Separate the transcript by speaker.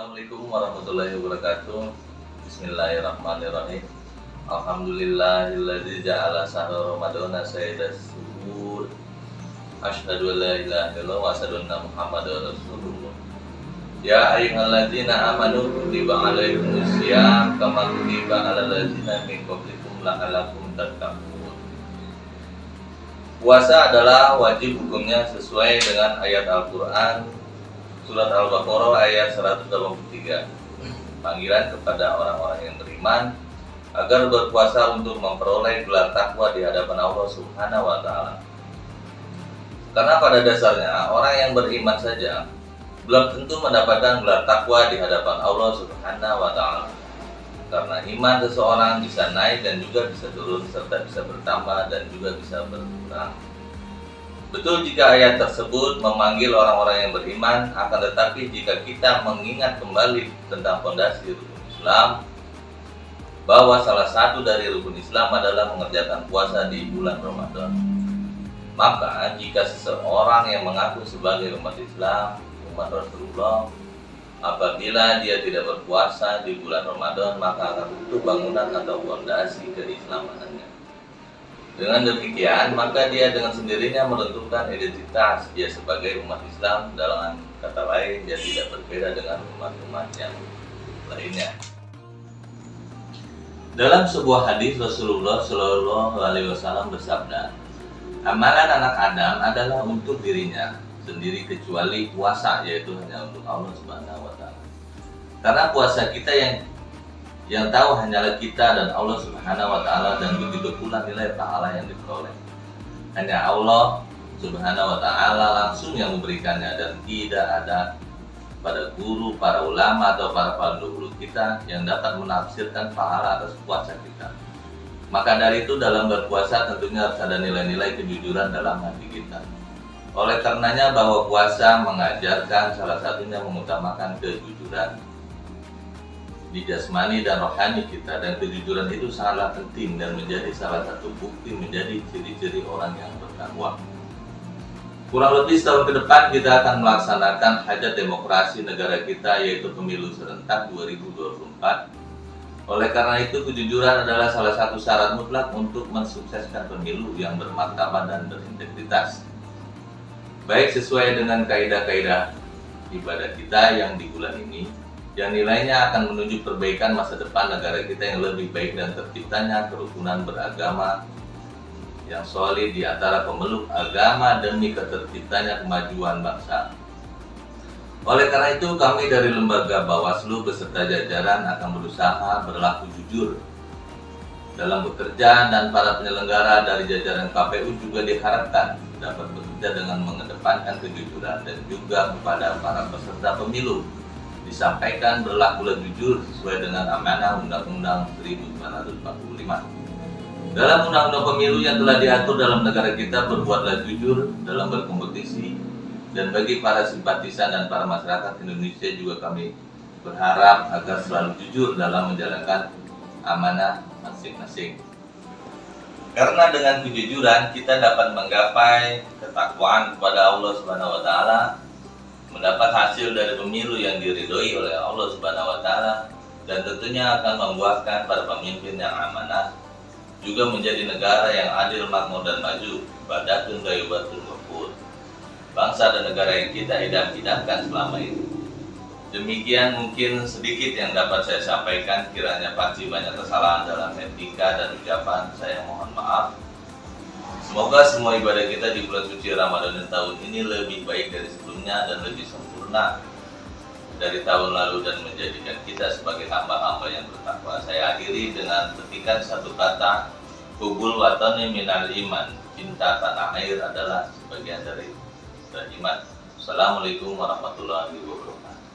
Speaker 1: Assalamualaikum warahmatullahi wabarakatuh. Bismillahirrahmanirrahim. Alhamdulillahilladzi ja'ala sahra ramadhana sayyidas suhur. Asyhadu an la ilaha illallah wa asyhadu anna Muhammadar Rasulullah. Ya ayyuhalladzina amanu kutiba alaikumusiyam kama kutiba alal ladzina min qablikum la'allakum tattaqun. Puasa adalah wajib hukumnya sesuai dengan ayat Al-Qur'an Surat Al-Baqarah ayat 183. Panggilan kepada orang-orang yang beriman agar berpuasa untuk memperoleh gelar takwa di hadapan Allah Subhanahu wa taala. Karena pada dasarnya orang yang beriman saja belum tentu mendapatkan gelar takwa di hadapan Allah Subhanahu wa taala. Karena iman seseorang bisa naik dan juga bisa turun serta bisa bertambah dan juga bisa berkurang. Betul jika ayat tersebut memanggil orang-orang yang beriman, akan tetapi jika kita mengingat kembali tentang fondasi rukun Islam, bahwa salah satu dari rukun Islam adalah mengerjakan puasa di bulan Ramadan. Maka jika seseorang yang mengaku sebagai umat Islam, umat Rasulullah, apabila dia tidak berpuasa di bulan Ramadan, maka akan runtuh bangunan atau fondasi keislamannya. Dengan demikian, maka dia dengan sendirinya menentukan identitas dia sebagai umat Islam. Dalam kata lain, dia tidak berbeda dengan umat-umat yang lainnya. Dalam sebuah hadis Rasulullah Shallallahu Alaihi Wasallam bersabda, amalan anak Adam adalah untuk dirinya sendiri kecuali puasa, yaitu hanya untuk Allah Subhanahu Wa Taala. Karena puasa kita yang tahu hanyalah kita dan Allah Subhanahu wa taala, dan begitu pula nilai pahala yang diperoleh. Hanya Allah Subhanahu wa taala langsung yang memberikannya, dan tidak ada pada guru, para ulama atau para pendahulu kita yang dapat menafsirkan pahala atas puasa kita. Maka dari itu dalam berpuasa tentunya harus ada nilai-nilai kejujuran dalam hati kita. Oleh karenanya bahwa puasa mengajarkan salah satunya mengutamakan kejujuran di jasmani dan rohani kita, dan kejujuran itu sangatlah penting dan menjadi salah satu bukti menjadi ciri-ciri orang yang bertakwa. Kurang lebih setahun ke depan kita akan melaksanakan hajat demokrasi negara kita, yaitu pemilu serentak 2024. Oleh karena itu kejujuran adalah salah satu syarat mutlak untuk mensukseskan pemilu yang bermartabat dan berintegritas, baik sesuai dengan kaidah-kaidah ibadah kita yang di bulan ini, yang nilainya akan menuju perbaikan masa depan negara kita yang lebih baik dan terciptanya kerukunan beragama yang solid di antara pemeluk agama demi terciptanya kemajuan bangsa. Oleh karena itu kami dari lembaga Bawaslu beserta jajaran akan berusaha berlaku jujur dalam bekerja, dan para penyelenggara dari jajaran KPU juga diharapkan dapat bekerja dengan mengedepankan kejujuran, dan juga kepada para peserta pemilu disampaikan berlakulah jujur sesuai dengan amanah Undang-Undang 1945. Dalam Undang-Undang Pemilu yang telah diatur dalam negara kita, berbuatlah jujur dalam berkompetisi, dan bagi para simpatisan dan para masyarakat Indonesia juga kami berharap agar selalu jujur dalam menjalankan amanah masing-masing. Karena dengan kejujuran kita dapat menggapai ketakwaan kepada Allah Subhanahu wa taala, mendapat hasil dari pemilu yang diridhoi oleh Allah Subhanahu wa taala, dan tentunya akan membuahkan para pemimpin yang amanah, juga menjadi negara yang adil, makmur dan maju, badatun thayyibatun ghafur, bangsa dan negara yang kita idam-idamkan selama ini. Demikian mungkin sedikit yang dapat saya sampaikan, kiranya pasti banyak kesalahan dalam etika dan ucapan, saya mohon maaf. Semoga semua ibadah kita di bulan suci Ramadan tahun ini lebih baik dari sebelumnya dan lebih sempurna dari tahun lalu, dan menjadikan kita sebagai hamba-hamba yang bertakwa. Saya akhiri dengan petikan satu kata, hubul watani minal iman, cinta tanah air adalah sebagian dari iman. Assalamualaikum warahmatullahi wabarakatuh.